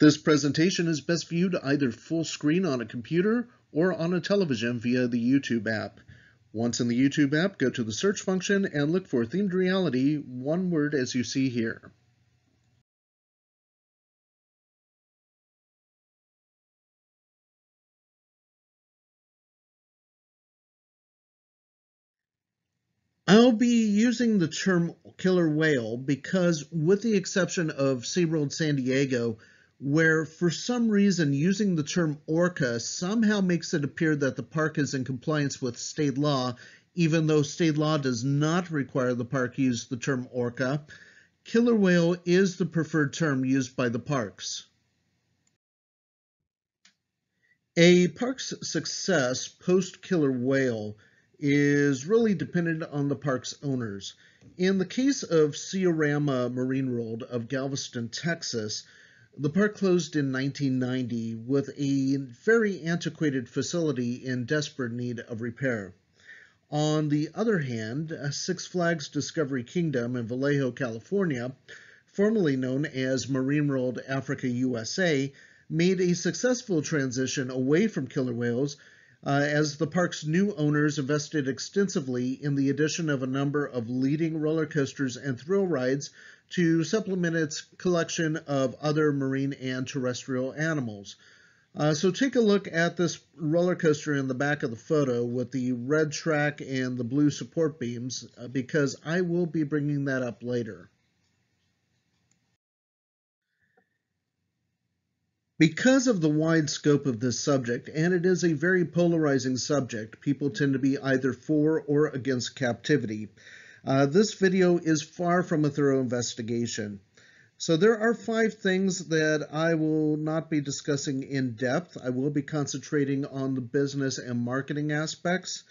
This presentation is best viewed either full screen on a computer or on a television via the YouTube app. Once in the YouTube app, go to the search function and look for Themed Reality, one word as you see here. I'll be using the term killer whale because, with the exception of SeaWorld San Diego, where for some reason using the term orca somehow makes it appear that the park is in compliance with state law, even though state law does not require the park use the term orca, killer whale is the preferred term used by the parks. A park's success post-killer whale is really dependent on the park's owners. In the case of Ciorama Marine World of Galveston, Texas, the park closed in 1990 with a very antiquated facility in desperate need of repair. On the other hand, Six Flags Discovery Kingdom in Vallejo, California, formerly known as Marine World Africa USA, made a successful transition away from killer whales as the park's new owners invested extensively in the addition of a number of leading roller coasters and thrill rides to supplement its collection of other marine and terrestrial animals. So take a look at this roller coaster in the back of the photo with the red track and the blue support beams because I will be bringing that up later. Because of the wide scope of this subject, and it is a very polarizing subject, people tend to be either for or against captivity. This video is far from a thorough investigation. So there are 5 things that I will not be discussing in depth. I will be concentrating on the business and marketing aspects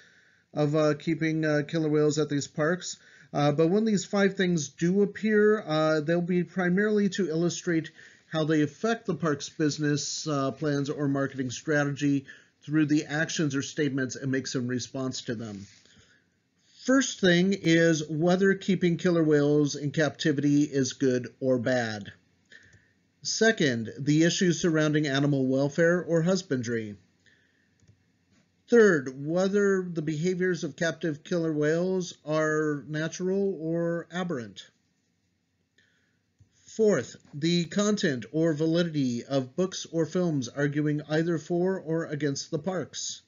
of keeping killer whales at these parks. But when these 5 things do appear, they'll be primarily to illustrate how they affect the park's business plans or marketing strategy through the actions or statements it makes in response to them. First thing is whether keeping killer whales in captivity is good or bad. Second, the issues surrounding animal welfare or husbandry. Third, whether the behaviors of captive killer whales are natural or aberrant. Fourth, the content or validity of books or films arguing either for or against the parks.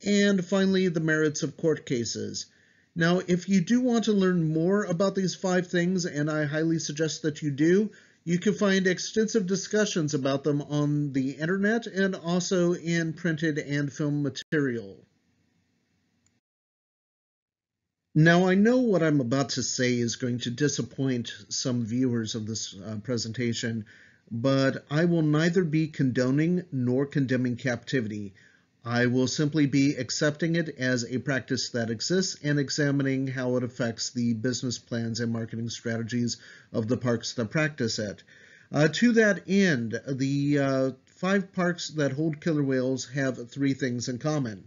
And finally, the merits of court cases. Now, if you do want to learn more about these 5 things, and I highly suggest that you do, you can find extensive discussions about them on the internet and also in printed and film material. Now, I know what I'm about to say is going to disappoint some viewers of this presentation, but I will neither be condoning nor condemning captivity. I will simply be accepting it as a practice that exists and examining how it affects the business plans and marketing strategies of the parks that practice it. To that end, the 5 parks that hold killer whales have 3 things in common.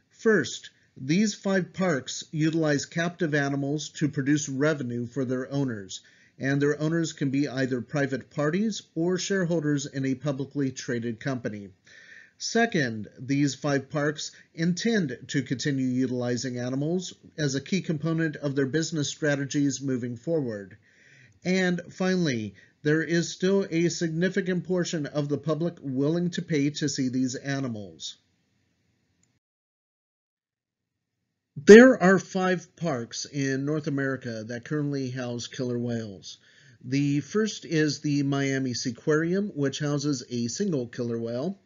First, these 5 parks utilize captive animals to produce revenue for their owners, and their owners can be either private parties or shareholders in a publicly traded company. Second, these 5 parks intend to continue utilizing animals as a key component of their business strategies moving forward. And finally, there is still a significant portion of the public willing to pay to see these animals. There are 5 parks in North America that currently house killer whales. The first is the Miami Seaquarium, which houses a single killer whale.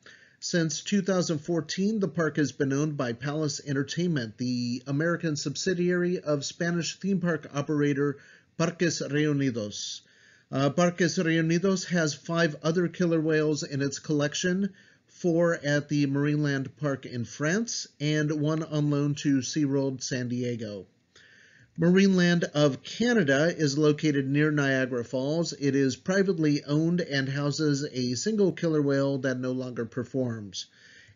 Since 2014, the park has been owned by Palace Entertainment, the American subsidiary of Spanish theme park operator Parques Reunidos. Parques Reunidos has 5 other killer whales in its collection, 4 at the Marineland Park in France, and 1 on loan to SeaWorld San Diego. Marineland of Canada is located near Niagara Falls. It is privately owned and houses a single killer whale that no longer performs.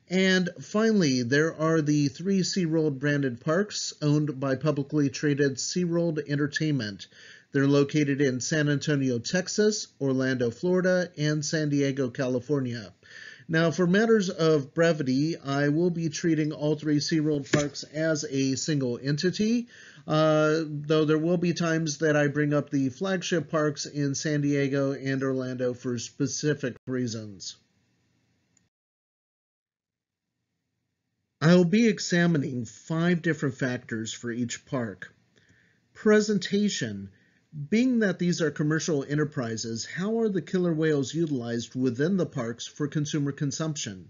And finally, there are the 3 SeaWorld branded parks owned by publicly traded SeaWorld Entertainment. They're located in San Antonio, Texas, Orlando, Florida, and San Diego, California. Now, for matters of brevity, I will be treating all three SeaWorld parks as a single entity, though there will be times that I bring up the flagship parks in San Diego and Orlando for specific reasons. I will be examining 5 different factors for each park. Presentation. Being that these are commercial enterprises, how are the killer whales utilized within the parks for consumer consumption?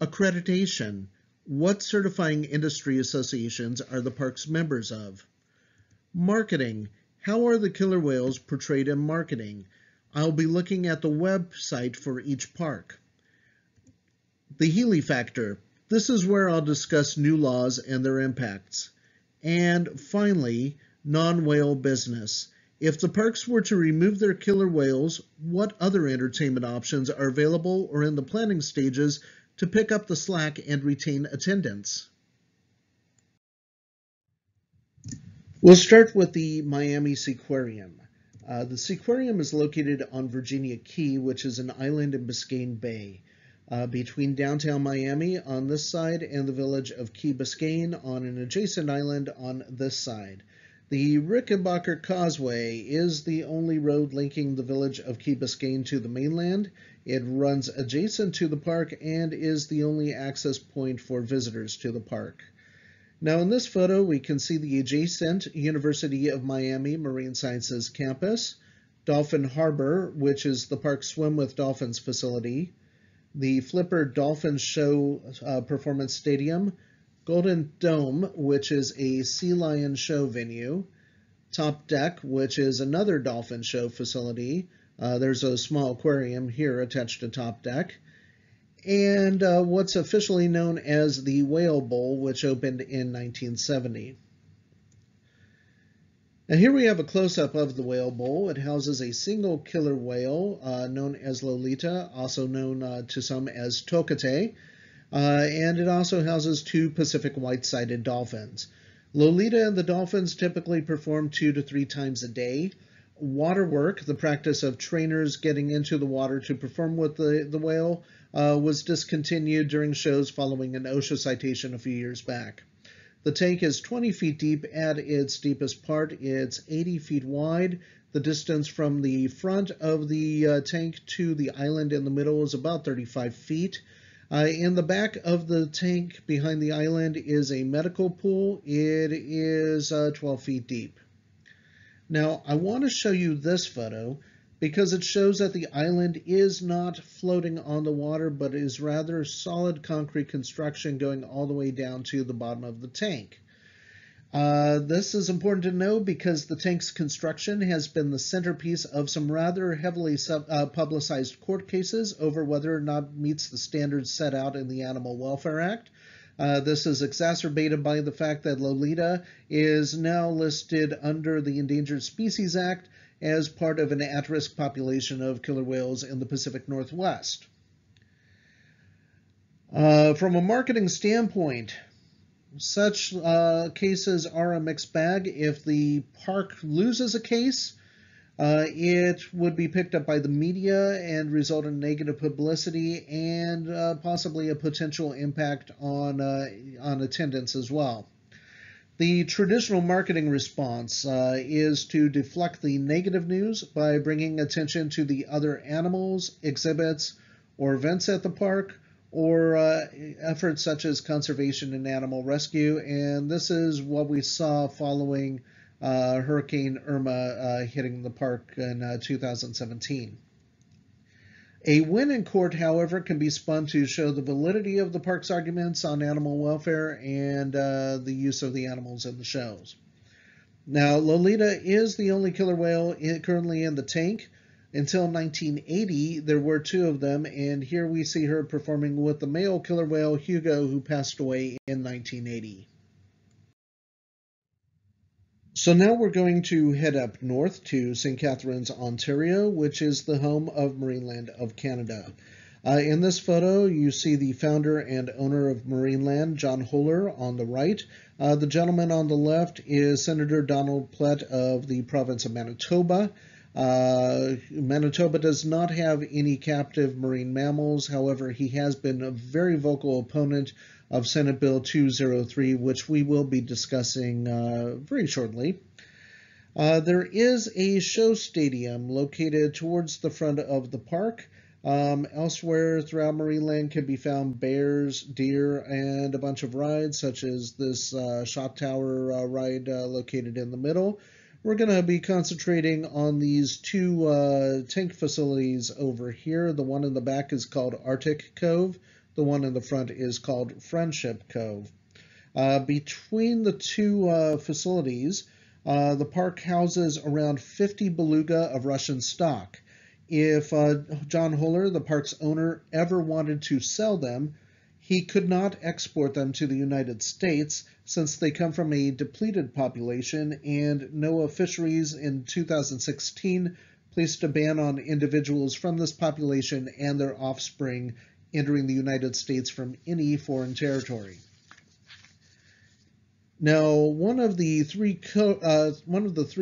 Accreditation. What certifying industry associations are the parks members of? Marketing. How are the killer whales portrayed in marketing? I'll be looking at the website for each park. The Healy factor. This is where I'll discuss new laws and their impacts. And finally, non-whale business. If the parks were to remove their killer whales, what other entertainment options are available or in the planning stages to pick up the slack and retain attendance? We'll start with the Miami Seaquarium. The Seaquarium is located on Virginia Key, which is an island in Biscayne Bay, between downtown Miami on this side and the village of Key Biscayne on an adjacent island on this side. The Rickenbacker Causeway is the only road linking the village of Key Biscayne to the mainland. It runs adjacent to the park and is the only access point for visitors to the park. Now in this photo we can see the adjacent University of Miami Marine Sciences campus, Dolphin Harbor, which is the park's Swim with Dolphins facility, the Flipper Dolphin Show Performance Stadium, Golden Dome, which is a sea lion show venue, Top Deck, which is another dolphin show facility. There's a small aquarium here attached to Top Deck, and what's officially known as the Whale Bowl, which opened in 1970. Now here we have a close-up of the Whale Bowl. It houses a single killer whale known as Lolita, also known to some as Tokate, and it also houses 2 Pacific white-sided dolphins. Lolita and the dolphins typically perform 2 to 3 times a day. Water work, the practice of trainers getting into the water to perform with the whale, was discontinued during shows following an OSHA citation a few years back. The tank is 20 feet deep at its deepest part. It's 80 feet wide. The distance from the front of the tank to the island in the middle is about 35 feet. In the back of the tank behind the island is a medical pool. It is 12 feet deep. Now, I want to show you this photo because it shows that the island is not floating on the water, but is rather solid concrete construction going all the way down to the bottom of the tank. This is important to know because the tank's construction has been the centerpiece of some rather heavily publicized court cases over whether or not it meets the standards set out in the Animal Welfare Act. This is exacerbated by the fact that Lolita is now listed under the Endangered Species Act as part of an at-risk population of killer whales in the Pacific Northwest. From a marketing standpoint, such cases are a mixed bag. If the park loses a case, it would be picked up by the media and result in negative publicity and possibly a potential impact on attendance as well. The traditional marketing response is to deflect the negative news by bringing attention to the other animals, exhibits, or events at the park, or efforts such as conservation and animal rescue. And this is what we saw following Hurricane Irma hitting the park in 2017. A win in court, however, can be spun to show the validity of the park's arguments on animal welfare and the use of the animals in the shows. Now, Lolita is the only killer whale currently in the tank. Until 1980, there were 2 of them, and here we see her performing with the male killer whale, Hugo, who passed away in 1980. So now we're going to head up north to St. Catharines, Ontario, which is the home of Marineland of Canada. In this photo, you see the founder and owner of Marineland, John Holler, on the right. The gentleman on the left is Senator Donald Plett of the province of Manitoba. Manitoba does not have any captive marine mammals. However, he has been a very vocal opponent of Senate Bill 203, which we will be discussing very shortly. There is a show stadium located towards the front of the park. Elsewhere throughout Marineland can be found bears, deer, and a bunch of rides, such as this shot tower ride located in the middle. We're going to be concentrating on these two tank facilities over here. The one in the back is called Arctic Cove. The one in the front is called Friendship Cove. Between the two facilities, the park houses around 50 beluga of Russian stock. If John Holler, the park's owner, ever wanted to sell them, he could not export them to the United States since they come from a depleted population, and NOAA Fisheries in 2016 placed a ban on individuals from this population and their offspring entering the United States from any foreign territory. Now, one of the three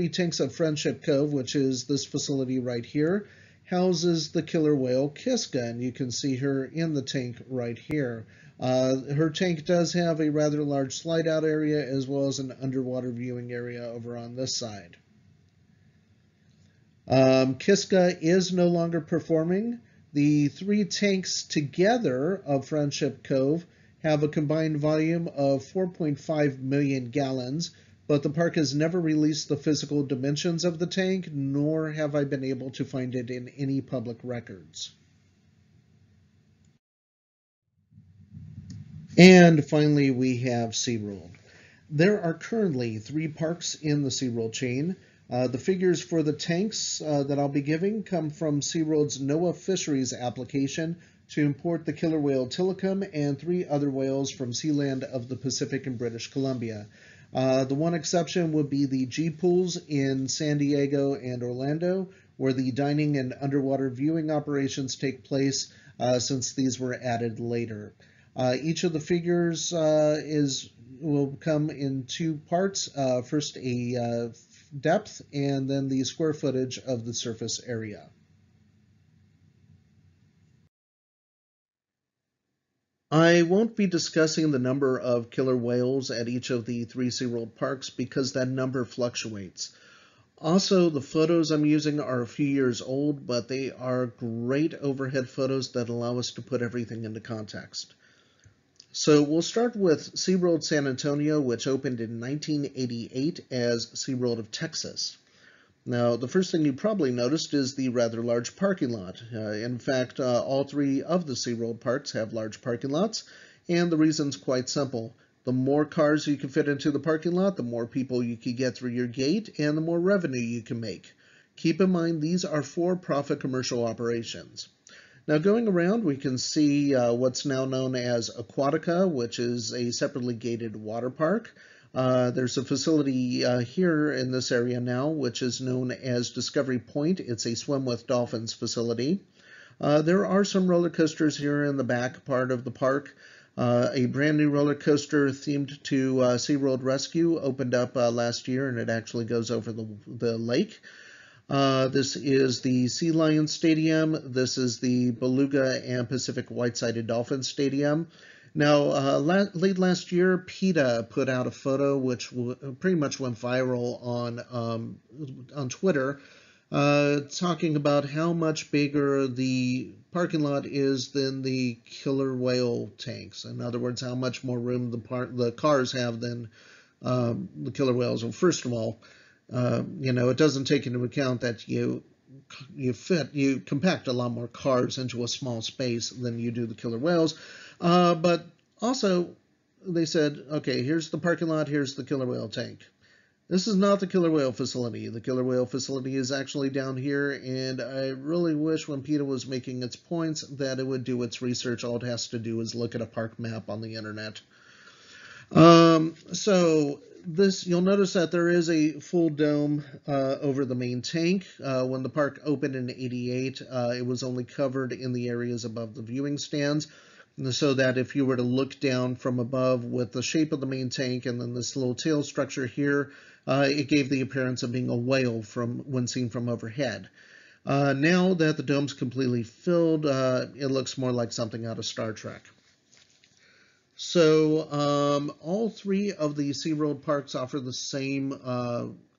tanks of Friendship Cove, which is this facility right here, houses the killer whale Kiska, and you can see her in the tank right here. Her tank does have a rather large slide-out area as well as an underwater viewing area over on this side. Kiska is no longer performing. The three tanks together of Friendship Cove have a combined volume of 4.5 million gallons, but the park has never released the physical dimensions of the tank, nor have I been able to find it in any public records. And finally, we have SeaWorld. There are currently 3 parks in the SeaWorld chain. The figures for the tanks that I'll be giving come from SeaWorld's NOAA Fisheries application to import the killer whale Tilikum and 3 other whales from sealand of the Pacific and British Columbia. The one exception would be the G-Pools in San Diego and Orlando, where the dining and underwater viewing operations take place since these were added later. Each of the figures will come in 2 parts. First, a depth, and then the square footage of the surface area. I won't be discussing the number of killer whales at each of the 3 SeaWorld parks because that number fluctuates. Also, the photos I'm using are a few years old, but they are great overhead photos that allow us to put everything into context. So we'll start with SeaWorld San Antonio, which opened in 1988 as SeaWorld of Texas. Now, the first thing you probably noticed is the rather large parking lot. In fact, all 3 of the SeaWorld parks have large parking lots, and the reason's quite simple. The more cars you can fit into the parking lot, the more people you can get through your gate, and the more revenue you can make. Keep in mind, these are for-profit commercial operations. Now, going around, we can see what's now known as Aquatica, which is a separately gated water park. There's a facility here in this area now, which is known as Discovery Point. It's a swim with dolphins facility. There are some roller coasters here in the back part of the park. A brand new roller coaster themed to SeaWorld Rescue opened up last year, and it actually goes over the lake. This is the Sea Lion Stadium. This is the Beluga and Pacific White-Sided Dolphin Stadium. Now, late last year, PETA put out a photo which pretty much went viral on Twitter, talking about how much bigger the parking lot is than the killer whale tanks. In other words, how much more room the cars have than the killer whales. Well, first of all, it doesn't take into account that you compact a lot more cars into a small space than you do the killer whales. But also, they said, okay, here's the parking lot, here's the killer whale tank. This is not the killer whale facility. The killer whale facility is actually down here, and I really wish when PETA was making its points that it would do its research. All it has to do is look at a park map on the internet. So You'll notice that there is a full dome over the main tank. When the park opened in '88, it was only covered in the areas above the viewing stands, so that if you were to look down from above with the shape of the main tank and then this little tail structure here, it gave the appearance of being a whale when seen from overhead. Now that the dome's completely filled, it looks more like something out of Star Trek. So all three of the SeaWorld parks offer the same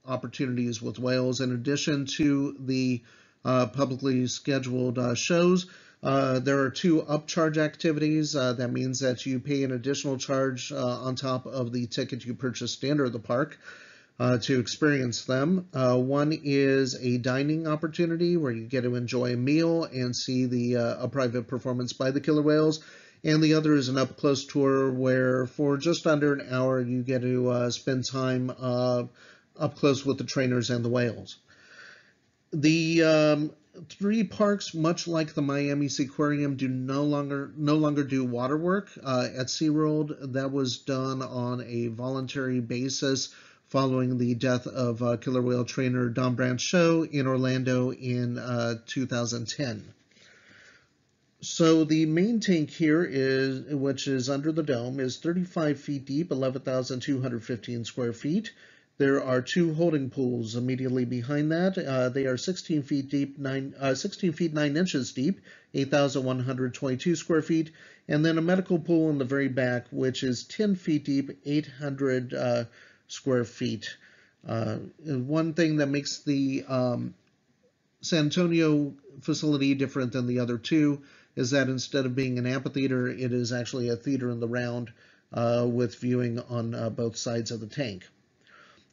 opportunities with whales. In addition to the publicly scheduled shows, there are two upcharge activities. That means that you pay an additional charge on top of the ticket you purchased to enter the park to experience them. One is a dining opportunity where you get to enjoy a meal and see a private performance by the killer whales. And the other is an up-close tour where for just under an hour you get to spend time up close with the trainers and the whales. The three parks, much like the Miami Seaquarium, no longer do water work. At SeaWorld, that was done on a voluntary basis following the death of killer whale trainer Don Brancheau in Orlando in 2010. So the main tank here which is under the dome, is 35 feet deep, 11,215 square feet. There are two holding pools immediately behind that. They are 16 feet deep, 16 feet 9 inches deep, 8,122 square feet, and then a medical pool in the very back, which is 10 feet deep, 800 square feet. One thing that makes the San Antonio facility different than the other two is that instead of being an amphitheater, it is actually a theater in the round with viewing on both sides of the tank.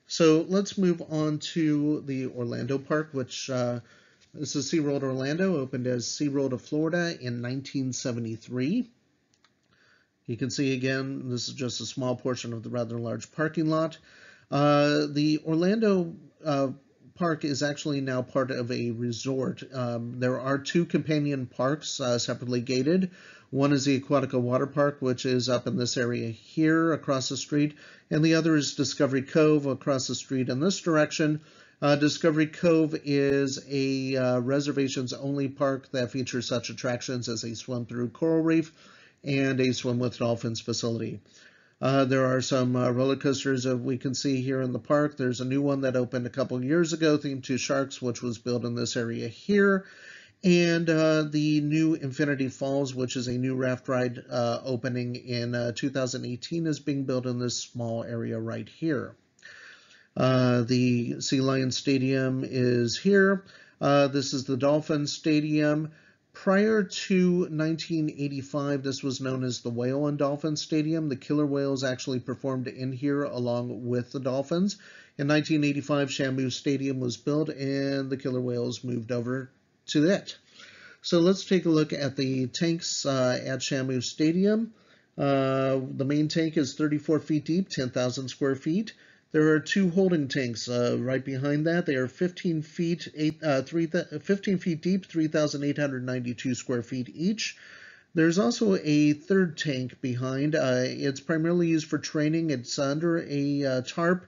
So let's move on to the Orlando Park, which this is SeaWorld Orlando, opened as SeaWorld of Florida in 1973. You can see again, this is just a small portion of the rather large parking lot. The Orlando park is actually now part of a resort. There are two companion parks separately gated. One is the Aquatica Water Park, which is up in this area here across the street, and the other is Discovery Cove across the street in this direction. Discovery Cove is a reservations-only park that features such attractions as a swim-through coral reef and a swim with dolphins facility. There are some roller coasters that we can see here in the park. There's a new one that opened a couple years ago themed to sharks, which was built in this area here. And the new Infinity Falls, which is a new raft ride opening in 2018, is being built in this small area right here. The Sea Lion Stadium is here. This is the Dolphin Stadium. Prior to 1985, this was known as the Whale and Dolphin Stadium. The killer whales actually performed in here along with the dolphins. In 1985, Shamu Stadium was built and the killer whales moved over to it. So let's take a look at the tanks at Shamu Stadium. The main tank is 34 feet deep, 10,000 square feet. There are two holding tanks right behind that. They are 15 feet deep, 3,892 square feet each. There's also a third tank behind. It's primarily used for training. It's under a tarp,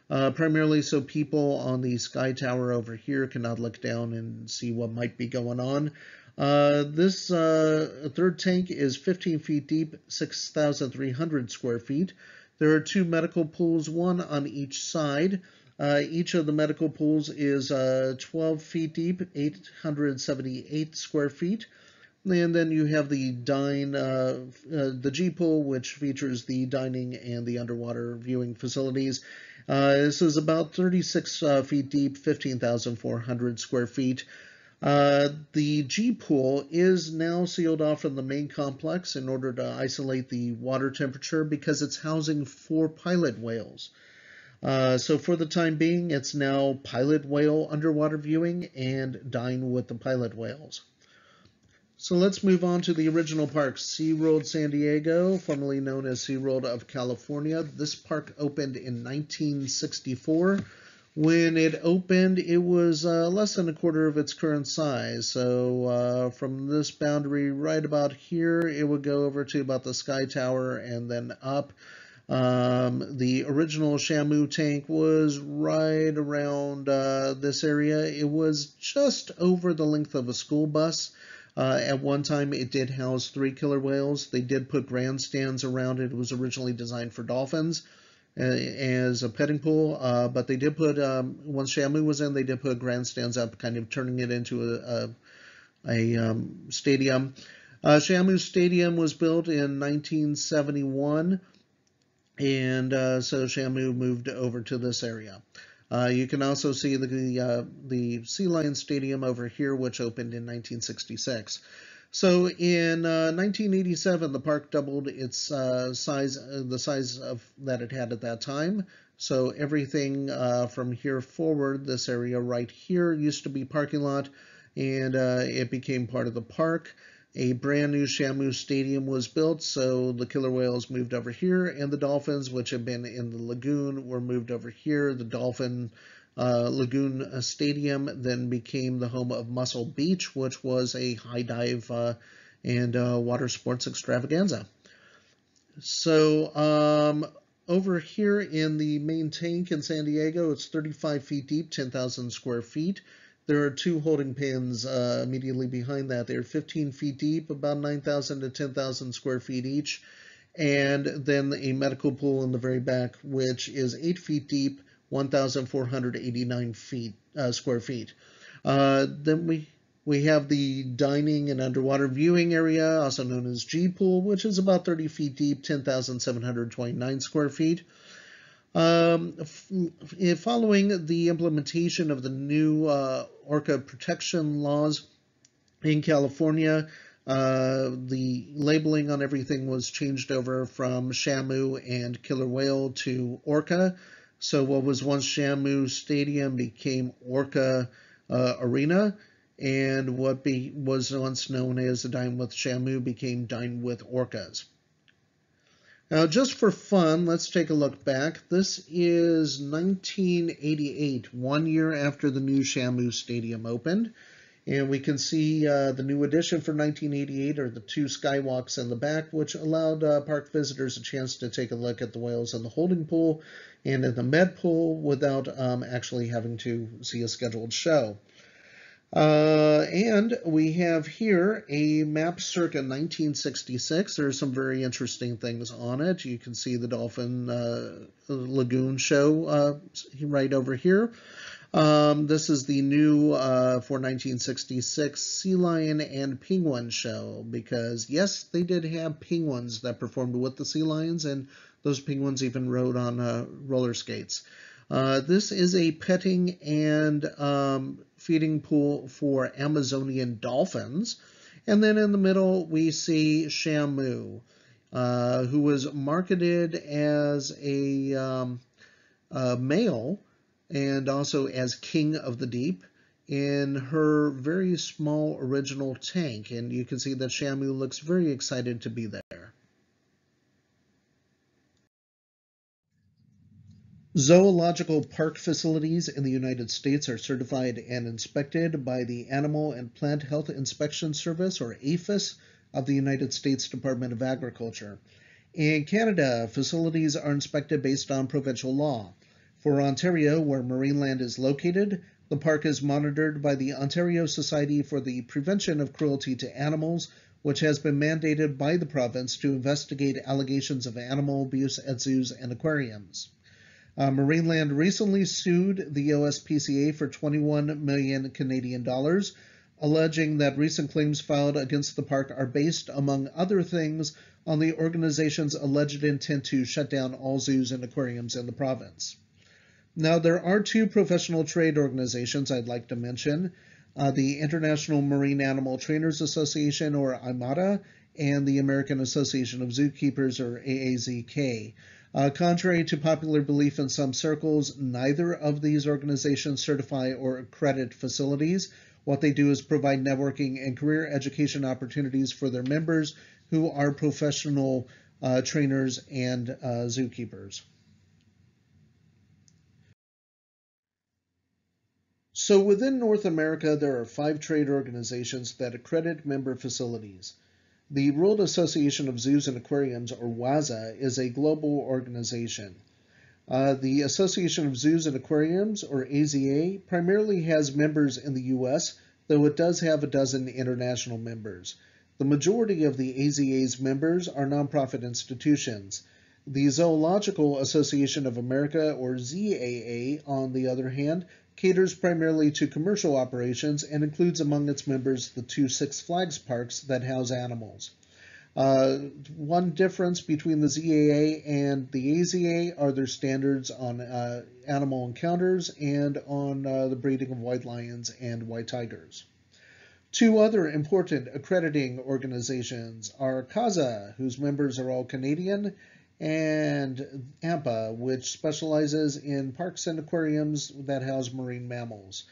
primarily so people on the sky tower over here cannot look down and see what might be going on. This third tank is 15 feet deep, 6,300 square feet. There are two medical pools, one on each side. Each of the medical pools is 12 feet deep, 878 square feet. And then you have the G pool, which features the dining and the underwater viewing facilities. This is about 36 feet deep, 15,400 square feet. The G pool is now sealed off from the main complex in order to isolate the water temperature because it's housing 4 pilot whales. So for the time being, it's now pilot whale underwater viewing and dine with the pilot whales. So let's move on to the original park, SeaWorld San Diego, formerly known as SeaWorld of California. This park opened in 1964. When it opened, it was less than a quarter of its current size. So from this boundary right about here, it would go over to about the Sky Tower and then up. The original Shamu tank was right around this area. It was just over the length of a school bus. At one time, it did house 3 killer whales. They did put grandstands around it. It was originally designed for dolphins as a petting pool, but they did put, once Shamu was in, they did put grandstands up, kind of turning it into a stadium. Shamu Stadium was built in 1971, and so Shamu moved over to this area. You can also see the Sea Lion Stadium over here, which opened in 1966. So in 1987, the park doubled its size, the size of that it had at that time. So everything from here forward, this area right here used to be parking lot, and it became part of the park. A brand new Shamu Stadium was built, so the killer whales moved over here, and the dolphins, which had been in the lagoon, were moved over here. The Dolphin Lagoon Stadium then became the home of Muscle Beach, which was a high dive and water sports extravaganza. So over here in the main tank in San Diego, it's 35 feet deep, 10,000 square feet. There are 2 holding pens immediately behind that. They're 15 feet deep, about 9,000 to 10,000 square feet each. And then a medical pool in the very back, which is 8 feet deep, 1,489 square feet. Then we have the dining and underwater viewing area, also known as G Pool, which is about 30 feet deep, 10,729 square feet. Following the implementation of the new orca protection laws in California, the labeling on everything was changed over from Shamu and killer whale to orca. So what was once Shamu Stadium became Orca Arena, and what was once known as the Dine with Shamu became Dine with Orcas. Now, just for fun, let's take a look back. This is 1988, 1 year after the new Shamu Stadium opened. And we can see the new addition for 1988 are the 2 skywalks in the back, which allowed park visitors a chance to take a look at the whales in the holding pool and in the med pool without actually having to see a scheduled show. And we have here a map circa 1966. There are some very interesting things on it. You can see the Dolphin Lagoon show right over here. This is the new for 1966 Sea Lion and Penguin show, because yes, they did have penguins that performed with the sea lions, and those penguins even rode on roller skates. This is a petting and feeding pool for Amazonian dolphins. And then in the middle, we see Shamu, who was marketed as a male and also as King of the Deep in her very small original tank. And you can see that Shamu looks very excited to be there. Zoological park facilities in the United States are certified and inspected by the Animal and Plant Health Inspection Service, or APHIS, of the United States Department of Agriculture. In Canada, facilities are inspected based on provincial law. For Ontario, where Marineland is located, the park is monitored by the Ontario Society for the Prevention of Cruelty to Animals, which has been mandated by the province to investigate allegations of animal abuse at zoos and aquariums. Marineland recently sued the OSPCA for 21 million Canadian dollars, alleging that recent claims filed against the park are based, among other things, on the organization's alleged intent to shut down all zoos and aquariums in the province. Now, there are 2 professional trade organizations I'd like to mention, the International Marine Animal Trainers Association, or IMATA, and the American Association of Zookeepers, or AAZK. Contrary to popular belief in some circles, neither of these organizations certify or accredit facilities. What they do is provide networking and career education opportunities for their members who are professional trainers and zookeepers. So within North America, there are 5 trade organizations that accredit member facilities. The World Association of Zoos and Aquariums, or WAZA, is a global organization. The Association of Zoos and Aquariums, or AZA, primarily has members in the U.S., though it does have a dozen international members. The majority of the AZA's members are nonprofit institutions. The Zoological Association of America, or ZAA, on the other hand, caters primarily to commercial operations and includes among its members the two Six Flags parks that house animals. One difference between the ZAA and the AZA are their standards on animal encounters and on the breeding of white lions and white tigers. Two other important accrediting organizations are CAZA, whose members are all Canadian, and AMPA, which specializes in parks and aquariums that house marine mammals.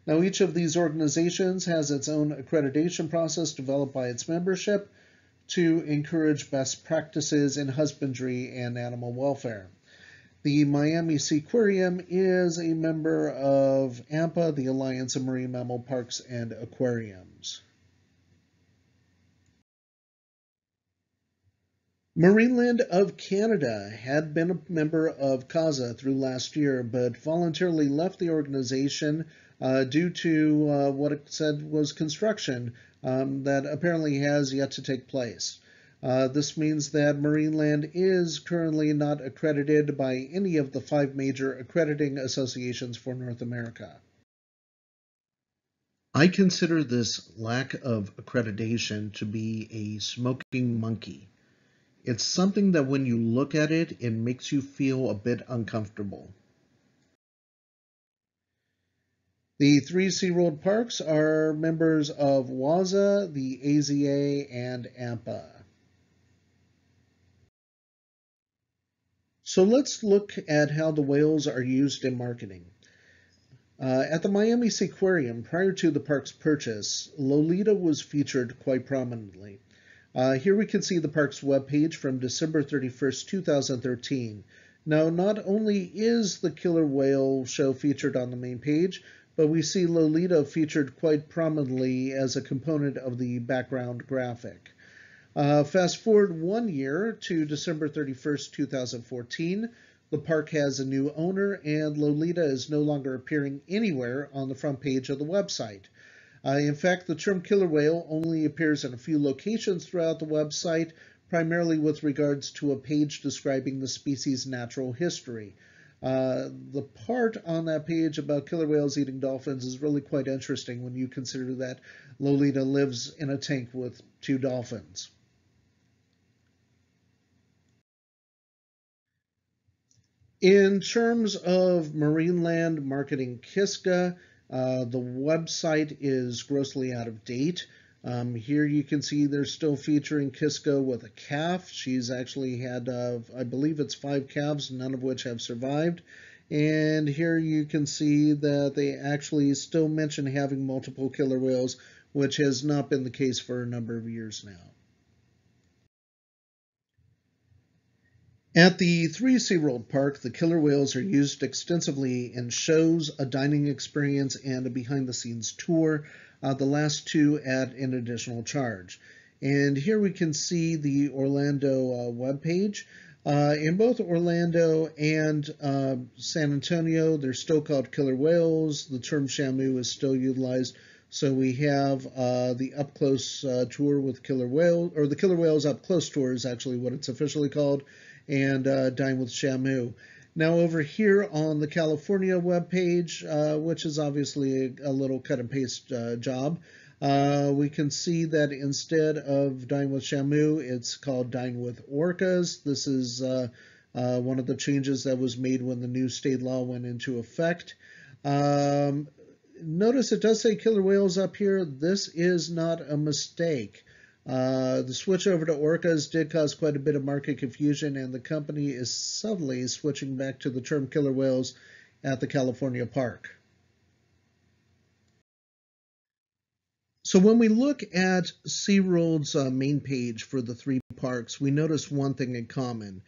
Now, each of these organizations has its own accreditation process developed by its membership to encourage best practices in husbandry and animal welfare. The Miami Seaquarium is a member of AMPA, the Alliance of Marine Mammal Parks and Aquariums. Marineland of Canada had been a member of CAZA through last year, but voluntarily left the organization due to what it said was construction that apparently has yet to take place. This means that Marineland is currently not accredited by any of the 5 major accrediting associations for North America. I consider this lack of accreditation to be a smoking monkey. It's something that when you look at it, it makes you feel a bit uncomfortable. The 3 SeaWorld parks are members of WAZA, the AZA, and AMPA. So let's look at how the whales are used in marketing. At the Miami Seaquarium, prior to the park's purchase, Lolita was featured quite prominently. Here we can see the park's webpage from December 31st, 2013. Now, not only is the killer whale show featured on the main page, but we see Lolita featured quite prominently as a component of the background graphic. Fast forward 1 year to December 31st, 2014. The park has a new owner, and Lolita is no longer appearing anywhere on the front page of the website. In fact, the term killer whale only appears in a few locations throughout the website, primarily with regards to a page describing the species' natural history. The part on that page about killer whales eating dolphins is really quite interesting when you consider that Lolita lives in a tank with 2 dolphins. In terms of Marineland marketing Kiska, the website is grossly out of date. Here you can see they're still featuring Kiska with a calf. She's actually had, I believe it's 5 calves, none of which have survived. And here you can see that they actually still mention having multiple killer whales, which has not been the case for a number of years now. At the 3 SeaWorld Park, the killer whales are used extensively in shows, a dining experience, and a behind-the-scenes tour, the last 2 at an additional charge. And here we can see the Orlando webpage. In both Orlando and San Antonio, they're still called killer whales. The term Shamu is still utilized. So we have the up-close tour with killer whales, or the killer whales up-close tour is actually what it's officially called, and Dine with Shamu. Now over here on the California webpage, which is obviously a little cut and paste job, we can see that instead of Dine with Shamu, it's called Dine with Orcas. This is one of the changes that was made when the new state law went into effect. Notice it does say killer whales up here. This is not a mistake. The switch over to orcas did cause quite a bit of market confusion, and the company is subtly switching back to the term killer whales at the California park. So when we look at SeaWorld's main page for the 3 parks, we notice one thing in common.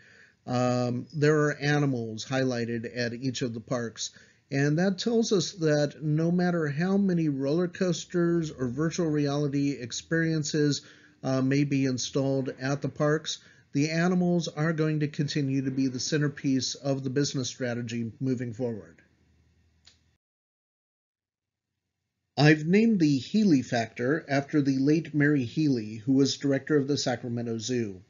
There are animals highlighted at each of the parks, and that tells us that no matter how many roller coasters or virtual reality experiences may be installed at the parks, the animals are going to continue to be the centerpiece of the business strategy moving forward. I've named the Healy factor after the late Mary Healy, who was director of the Sacramento Zoo.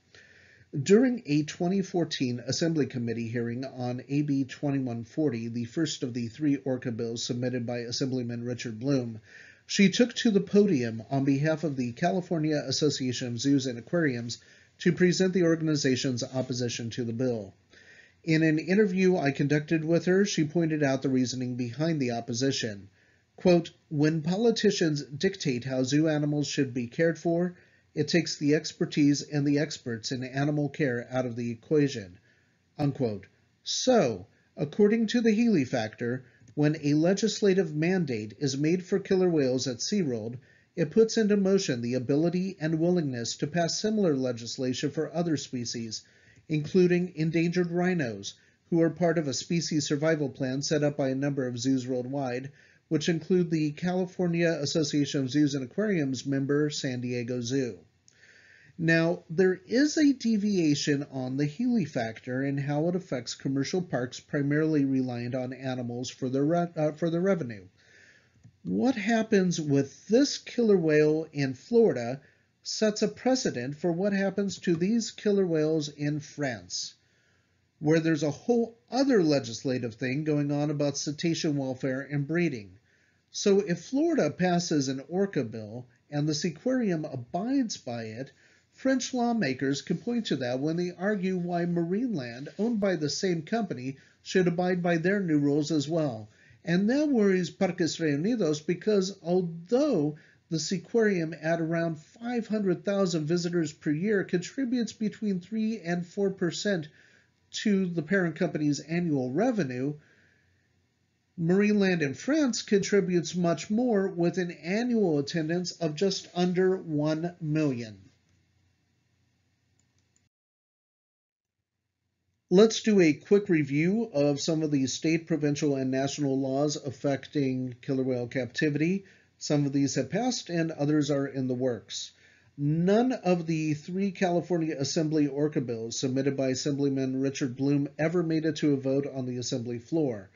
During a 2014 Assembly Committee hearing on AB 2140, the first of the three ORCA bills submitted by Assemblyman Richard Bloom, she took to the podium on behalf of the California Association of Zoos and Aquariums to present the organization's opposition to the bill. In an interview I conducted with her, she pointed out the reasoning behind the opposition. Quote, "When politicians dictate how zoo animals should be cared for, it takes the expertise and the experts in animal care out of the equation." Unquote. So, according to the Healy factor, when a legislative mandate is made for killer whales at SeaWorld, it puts into motion the ability and willingness to pass similar legislation for other species, including endangered rhinos, who are part of a species survival plan set up by a number of zoos worldwide, which include the California Association of Zoos and Aquariums member San Diego Zoo. Now, there is a deviation on the Healy factor and how it affects commercial parks primarily reliant on animals for their revenue. What happens with this killer whale in Florida sets a precedent for what happens to these killer whales in France, where there's a whole other legislative thing going on about cetacean welfare and breeding. So if Florida passes an ORCA bill and the Seaquarium abides by it, French lawmakers can point to that when they argue why Marineland, owned by the same company, should abide by their new rules as well. And that worries Parques Reunidos because although the Seaquarium at around 500,000 visitors per year contributes between 3 and 4% to the parent company's annual revenue, Marineland in France contributes much more with an annual attendance of just under 1 million. Let's do a quick review of some of the state, provincial, and national laws affecting killer whale captivity. Some of these have passed and others are in the works. None of the three California Assembly ORCA bills submitted by Assemblyman Richard Bloom ever made it to a vote on the Assembly floor.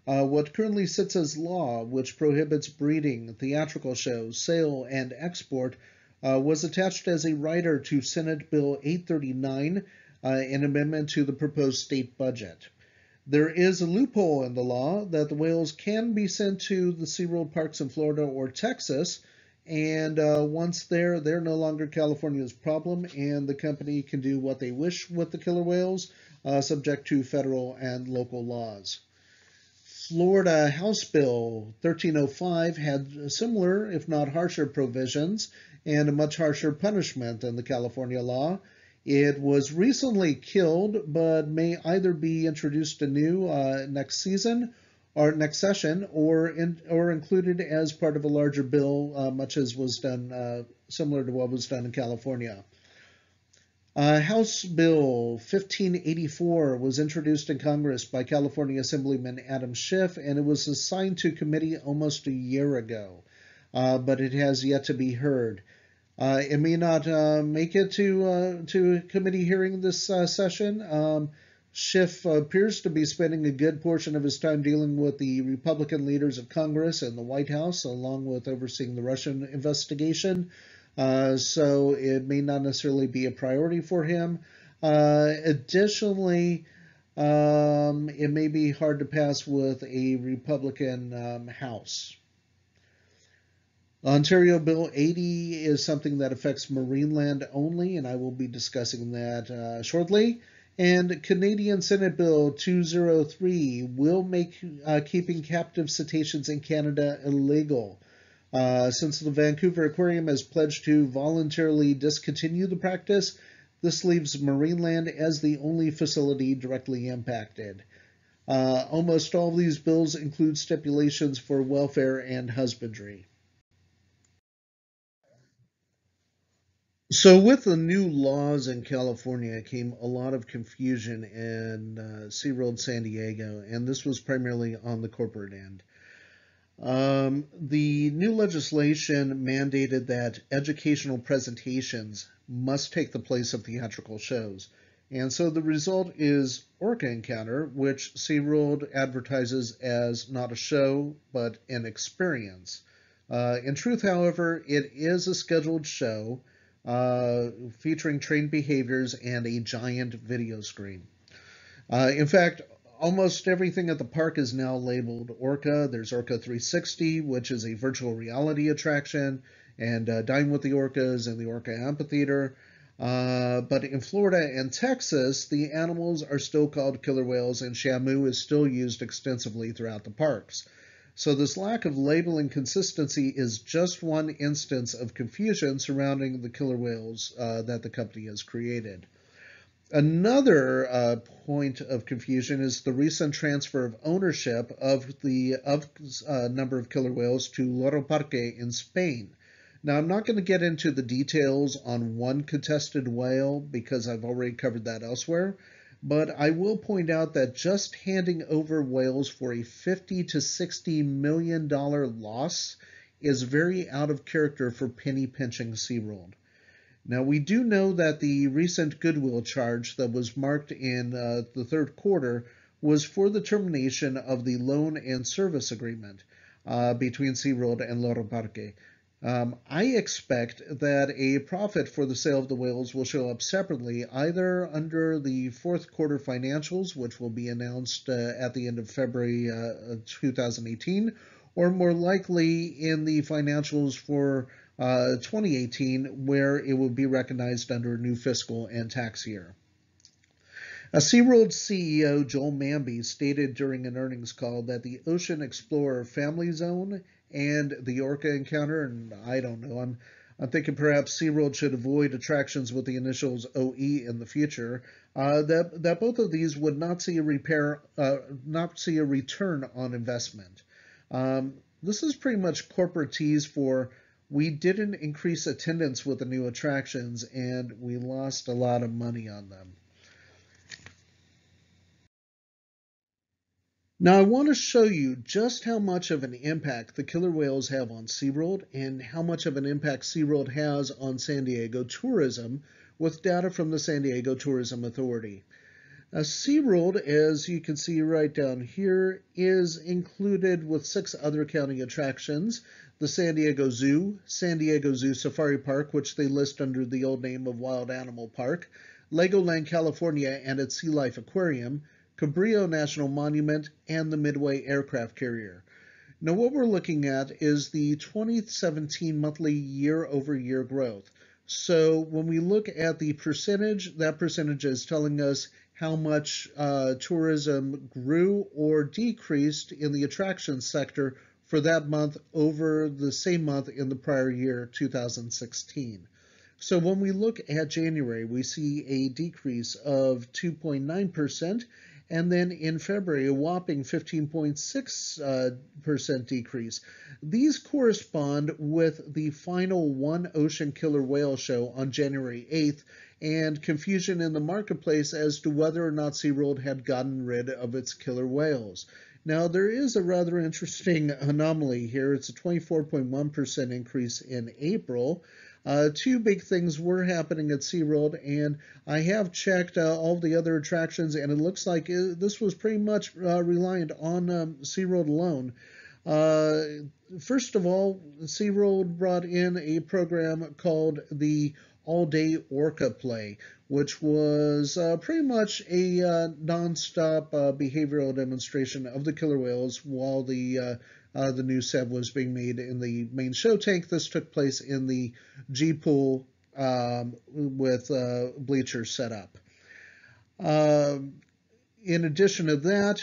What currently sits as law, which prohibits breeding, theatrical shows, sale, and export, was attached as a rider to Senate Bill 839, an amendment to the proposed state budget. There is a loophole in the law that the whales can be sent to the SeaWorld parks in Florida or Texas, and once they're no longer California's problem, and the company can do what they wish with the killer whales, subject to federal and local laws. Florida House Bill 1305 had similar, if not harsher, provisions and a much harsher punishment than the California law. It was recently killed, but may either be introduced anew next season or next session, or included as part of a larger bill, much as was done similar to what was done in California. House Bill 1584 was introduced in Congress by California Assemblyman Adam Schiff, and it was assigned to committee almost a year ago, but it has yet to be heard. It may not make it to committee hearing this session. Schiff appears to be spending a good portion of his time dealing with the Republican leaders of Congress and the White House, along with overseeing the Russian investigation. So it may not necessarily be a priority for him. Additionally, it may be hard to pass with a Republican House. Ontario Bill 80 is something that affects Marineland only, and I will be discussing that shortly. And Canadian Senate Bill 203 will make keeping captive cetaceans in Canada illegal. Since the Vancouver Aquarium has pledged to voluntarily discontinue the practice, this leaves Marineland as the only facility directly impacted. Almost all of these bills include stipulations for welfare and husbandry. So with the new laws in California came a lot of confusion in SeaWorld San Diego, and this was primarily on the corporate end. The new legislation mandated that educational presentations must take the place of theatrical shows. And so the result is Orca Encounter, which SeaWorld advertises as not a show, but an experience. In truth, however, it is a scheduled show featuring trained behaviors and a giant video screen. In fact, almost everything at the park is now labeled Orca. There's Orca 360, which is a virtual reality attraction, and Dine with the Orcas and the Orca Amphitheater. But in Florida and Texas, the animals are still called killer whales, and Shamu is still used extensively throughout the parks. So this lack of labeling consistency is just one instance of confusion surrounding the killer whales that the company has created. Another point of confusion is the recent transfer of ownership of the number of killer whales to Loro Parque in Spain. Now, I'm not going to get into the details on one contested whale because I've already covered that elsewhere, but I will point out that just handing over whales for a $50 to $60 million loss is very out of character for penny pinching SeaWorld. Now, we do know that the recent goodwill charge that was marked in the third quarter was for the termination of the loan and service agreement between SeaWorld and Loro Parque. I expect that a profit for the sale of the whales will show up separately, either under the fourth quarter financials, which will be announced at the end of February 2018, or more likely in the financials for 2018, where it will be recognized under a new fiscal and tax year. SeaWorld CEO Joel Manby stated during an earnings call that the Ocean Explorer Family Zone and the Orca Encounter, and I don't know, I'm thinking perhaps SeaWorld should avoid attractions with the initials OE in the future, that both of these would not see a return on investment. This is pretty much corporate tease for we didn't increase attendance with the new attractions and we lost a lot of money on them. Now, I want to show you just how much of an impact the killer whales have on SeaWorld and how much of an impact SeaWorld has on San Diego tourism with data from the San Diego Tourism Authority. SeaWorld, as you can see right down here, is included with 6 other county attractions: the San Diego Zoo Safari Park, which they list under the old name of Wild Animal Park, Legoland California and its Sea Life Aquarium, Cabrillo National Monument, and the Midway Aircraft Carrier. Now, what we're looking at is the 2017 monthly year-over-year growth. So when we look at the percentage, that percentage is telling us how much tourism grew or decreased in the attraction sector for that month over the same month in the prior year, 2016. So when we look at January, we see a decrease of 2.9%, and then in February, a whopping 15.6% decrease. These correspond with the final One Ocean Killer Whale show on January 8th, and confusion in the marketplace as to whether or not SeaWorld had gotten rid of its killer whales. Now, there is a rather interesting anomaly here. It's a 24.1% increase in April. 2 big things were happening at SeaWorld, and I have checked all the other attractions, and it looks like this was pretty much reliant on SeaWorld alone. First of all, SeaWorld brought in a program called the All-Day Orca Play, which was pretty much a non-stop behavioral demonstration of the killer whales while the new set was being made in the main show tank. This took place in the G pool with bleachers set up. In addition to that,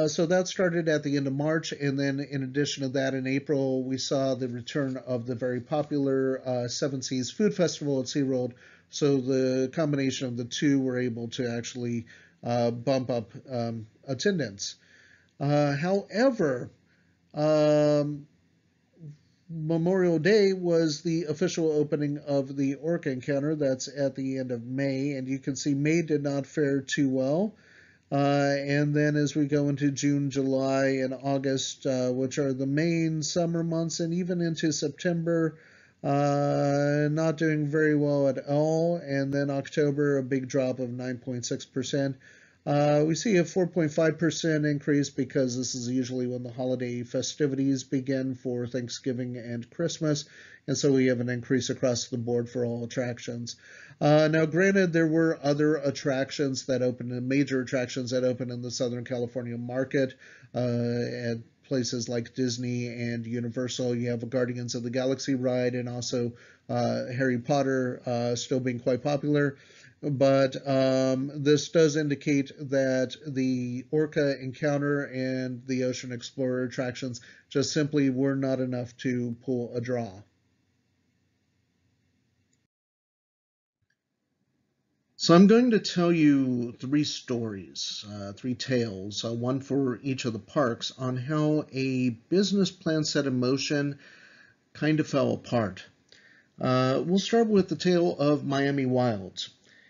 so that started at the end of March, and then in addition to that, in April, we saw the return of the very popular Seven Seas Food Festival at SeaWorld. So the combination of the two were able to actually bump up attendance. However, Memorial Day was the official opening of the Orca Encounter. That's at the end of May, and you can see May did not fare too well. And then as we go into June, July, and August, which are the main summer months, and even into September, not doing very well at all. And then October, a big drop of 9.6%. We see a 4.5% increase because this is usually when the holiday festivities begin for Thanksgiving and Christmas. And so we have an increase across the board for all attractions. Now, granted, there were other attractions that opened, major attractions that opened in the Southern California market at places like Disney and Universal. You have a Guardians of the Galaxy ride and also Harry Potter still being quite popular. But this does indicate that the Orca Encounter and the Ocean Explorer attractions just simply were not enough to pull a draw. So I'm going to tell you three stories, three tales, one for each of the parks, on how a business plan set in motion kind of fell apart. We'll start with the tale of Miami Wilds.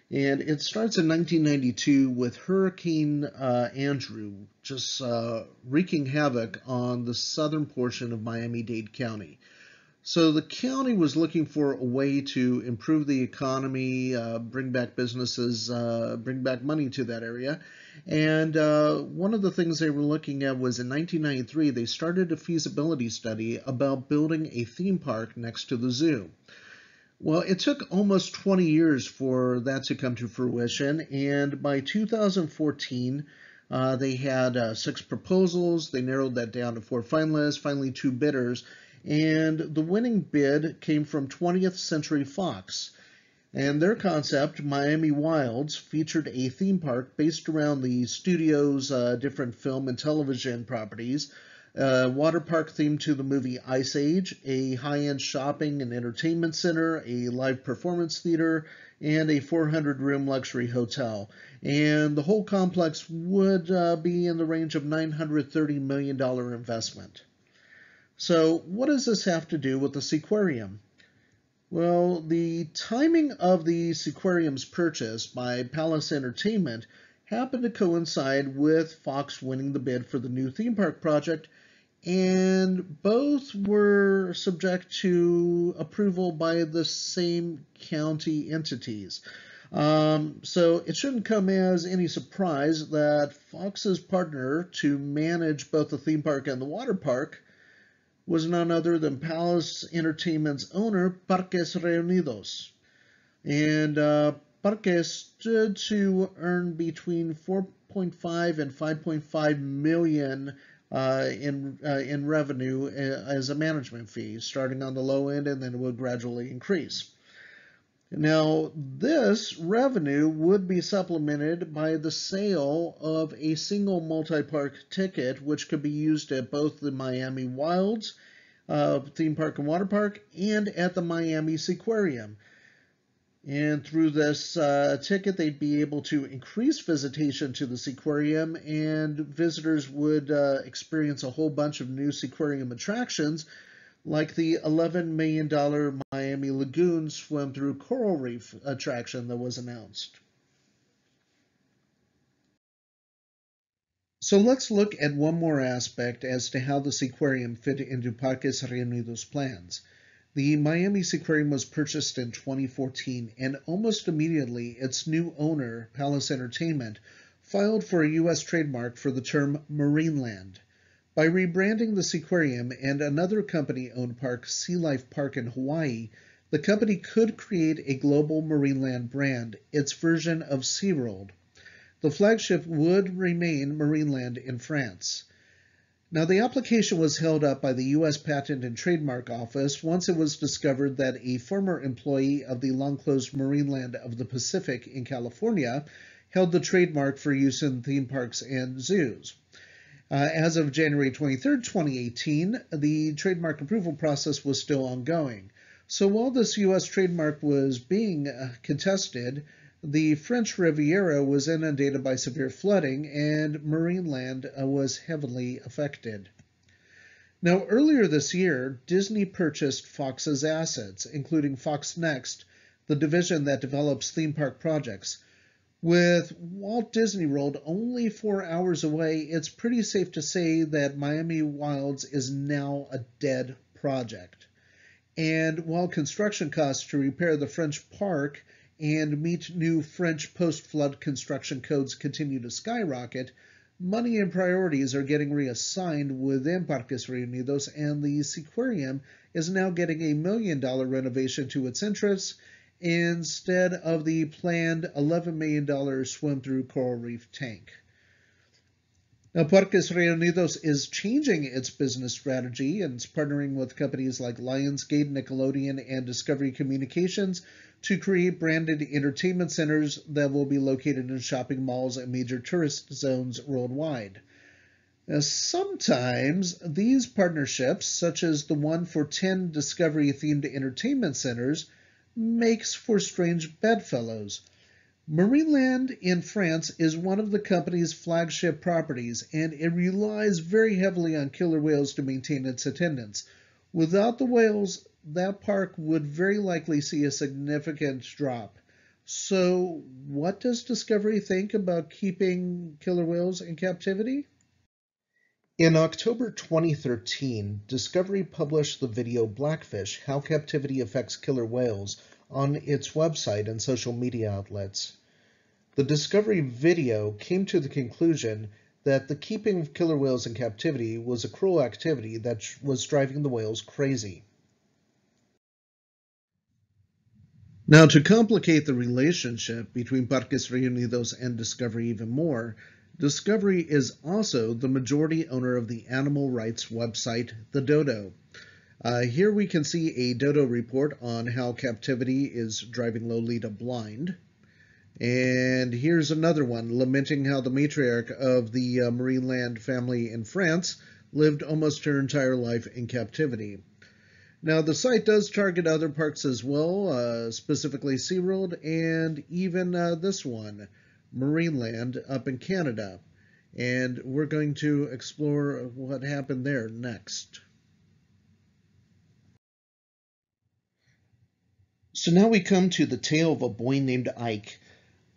And it starts in 1992 with Hurricane Andrew just wreaking havoc on the southern portion of Miami-Dade County. So the county was looking for a way to improve the economy, bring back businesses, bring back money to that area. And one of the things they were looking at was in 1993, they started a feasibility study about building a theme park next to the zoo. Well, it took almost 20 years for that to come to fruition, and by 2014, they had 6 proposals. They narrowed that down to 4 finalists, finally 2 bidders, and the winning bid came from 20th Century Fox. And their concept, Miami Wilds, featured a theme park based around the studio's different film and television properties, a water park themed to the movie Ice Age, a high-end shopping and entertainment center, a live performance theater, and a 400-room luxury hotel. And the whole complex would be in the range of $930 million investment. So what does this have to do with the Seaquarium? Well, the timing of the Seaquarium's purchase by Palace Entertainment happened to coincide with Fox winning the bid for the new theme park project, and both were subject to approval by the same county entities. So it shouldn't come as any surprise that Fox's partner to manage both the theme park and the water park was none other than Palace Entertainment's owner, Parques Reunidos. And Parques stood to earn between 4.5 and 5.5 million in revenue as a management fee, starting on the low end, and then it would gradually increase. Now, this revenue would be supplemented by the sale of a single multi-park ticket, which could be used at both the Miami Wilds theme park and water park and at the Miami Seaquarium. And through this ticket, they'd be able to increase visitation to the Seaquarium, and visitors would experience a whole bunch of new Seaquarium attractions, like the $11 million Miami Lagoon swim through coral reef attraction that was announced. So let's look at one more aspect as to how the Seaquarium fit into Parques Reunidos' plans. The Miami Seaquarium was purchased in 2014, and almost immediately its new owner, Palace Entertainment, filed for a U.S. trademark for the term Marineland. By rebranding the Seaquarium and another company-owned park, Sea Life Park in Hawaii, the company could create a global Marineland brand, its version of SeaWorld. The flagship would remain Marineland in France. Now, the application was held up by the U.S. Patent and Trademark Office once it was discovered that a former employee of the long-closed Marineland of the Pacific in California held the trademark for use in theme parks and zoos. As of January 23, 2018, the trademark approval process was still ongoing. So while this U.S. trademark was being contested, the French Riviera was inundated by severe flooding, and Marineland was heavily affected. Now, earlier this year, Disney purchased Fox's assets, including Fox Next, the division that develops theme park projects. With Walt Disney World only 4 hours away, it's pretty safe to say that Miami Wilds is now a dead project. And while construction costs to repair the French park and meet new French post-flood construction codes continue to skyrocket, money and priorities are getting reassigned within Parques Reunidos, and the Seaquarium is now getting a $1 million renovation to its entrance instead of the planned $11 million swim-through coral reef tank. Now, Parques Reunidos is changing its business strategy and it's partnering with companies like Lionsgate, Nickelodeon, and Discovery Communications to create branded entertainment centers that will be located in shopping malls and major tourist zones worldwide. Now, sometimes these partnerships, such as the one for 10 Discovery-themed entertainment centers, makes for strange bedfellows. Marineland in France is one of the company's flagship properties, and it relies very heavily on killer whales to maintain its attendance. Without the whales, that park would very likely see a significant drop. So, what does Discovery think about keeping killer whales in captivity? In October 2013, Discovery published the video Blackfish: How Captivity Affects Killer Whales on its website and social media outlets. The Discovery video came to the conclusion that the keeping of killer whales in captivity was a cruel activity that was driving the whales crazy. Now, to complicate the relationship between Parques Reunidos and Discovery even more, Discovery is also the majority owner of the animal rights website, The Dodo. Here we can see a Dodo report on how captivity is driving Lolita blind. And here's another one lamenting how the matriarch of the Marineland family in France lived almost her entire life in captivity. Now, the site does target other parks as well, specifically SeaWorld and even this one, Marineland up in Canada. And we're going to explore what happened there next. So now we come to the tale of a boy named Ike.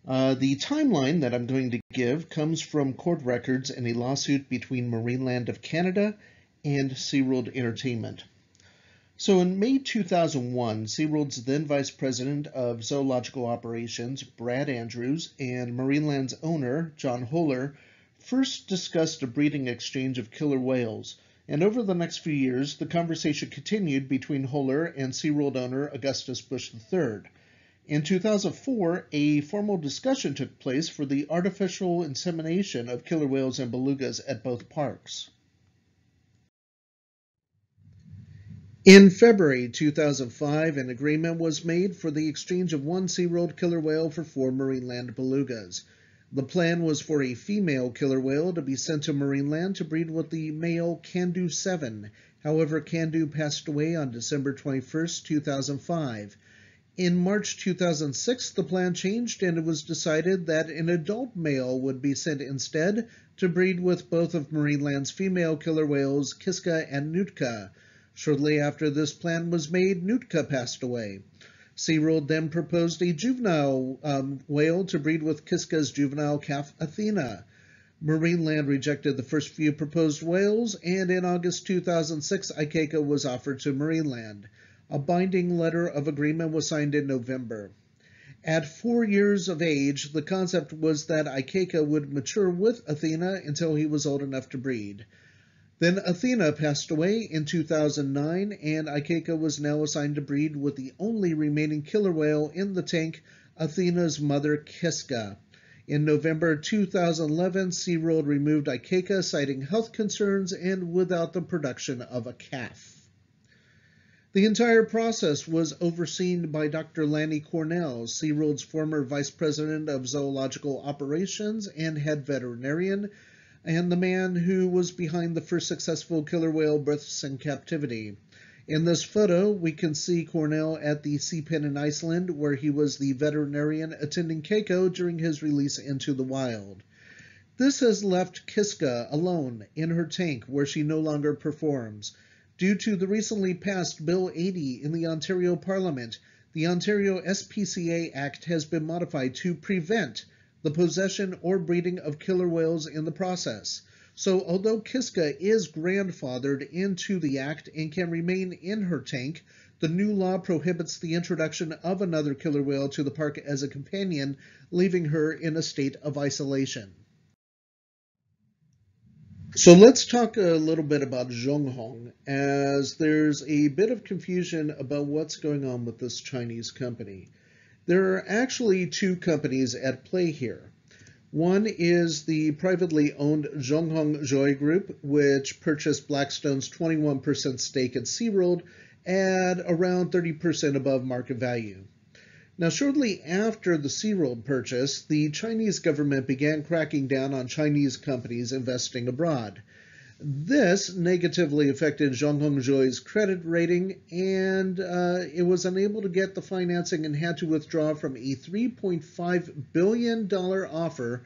The timeline that I'm going to give comes from court records in a lawsuit between Marineland of Canada and SeaWorld Entertainment. So in May 2001, SeaWorld's then Vice President of Zoological Operations, Brad Andrews, and Marineland's owner, John Holler, first discussed a breeding exchange of killer whales, and over the next few years, the conversation continued between Holler and SeaWorld owner Augustus Bush III. In 2004, a formal discussion took place for the artificial insemination of killer whales and belugas at both parks. In February 2005, an agreement was made for the exchange of one SeaWorld killer whale for 4 Marineland belugas. The plan was for a female killer whale to be sent to Marineland to breed with the male Candu 7. However, Candu passed away on December 21, 2005. In March 2006, the plan changed and it was decided that an adult male would be sent instead to breed with both of Marineland's female killer whales, Kiska and Nootka. Shortly after this plan was made, Nootka passed away. SeaWorld then proposed a juvenile whale to breed with Kiska's juvenile calf, Athena. Marineland rejected the first few proposed whales, and in August 2006, Ikeika was offered to Marineland. A binding letter of agreement was signed in November. At 4 years of age, the concept was that Ikeika would mature with Athena until he was old enough to breed. Then Athena passed away in 2009, and Ikeika was now assigned to breed with the only remaining killer whale in the tank, Athena's mother, Kiska. In November 2011, SeaWorld removed Ikeika, citing health concerns and without the production of a calf. The entire process was overseen by Dr. Lanny Cornell, SeaWorld's former Vice President of Zoological Operations and head veterinarian, and the man who was behind the first successful killer whale births in captivity. In this photo, we can see Cornell at the sea pen in Iceland, where he was the veterinarian attending Keiko during his release into the wild. This has left Kiska alone in her tank, where she no longer performs. Due to the recently passed Bill 80 in the Ontario Parliament, the Ontario SPCA Act has been modified to prevent the possession or breeding of killer whales in the process. So although Kiska is grandfathered into the act and can remain in her tank, the new law prohibits the introduction of another killer whale to the park as a companion, leaving her in a state of isolation. So let's talk a little bit about Zhonghong, as there's a bit of confusion about what's going on with this Chinese company. There are actually two companies at play here. One is the privately owned Zhonghong Joy Group, which purchased Blackstone's 21% stake in SeaWorld at around 30% above market value. Now, shortly after the SeaWorld purchase, the Chinese government began cracking down on Chinese companies investing abroad. This negatively affected Zhonghong Joy's credit rating, and it was unable to get the financing and had to withdraw from a $3.5 billion offer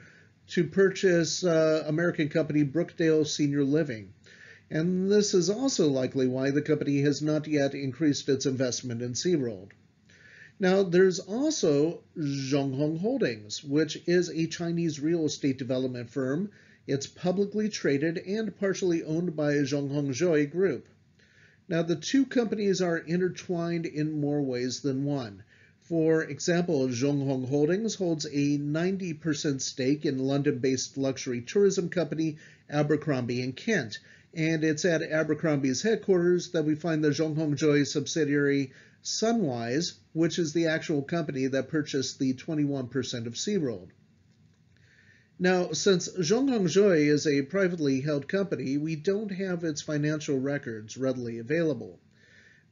to purchase American company Brookdale Senior Living. And this is also likely why the company has not yet increased its investment in SeaWorld. Now, there's also Zhonghong Holdings, which is a Chinese real estate development firm. It's publicly traded and partially owned by Zhonghong Joy Group. Now, the two companies are intertwined in more ways than one. For example, Zhonghong Holdings holds a 90% stake in London-based luxury tourism company Abercrombie & Kent, and it's at Abercrombie's headquarters that we find the Zhonghong Joy subsidiary Sunwise, which is the actual company that purchased the 21% of SeaWorld. Now, since Zhonghong Joy is a privately held company, we don't have its financial records readily available.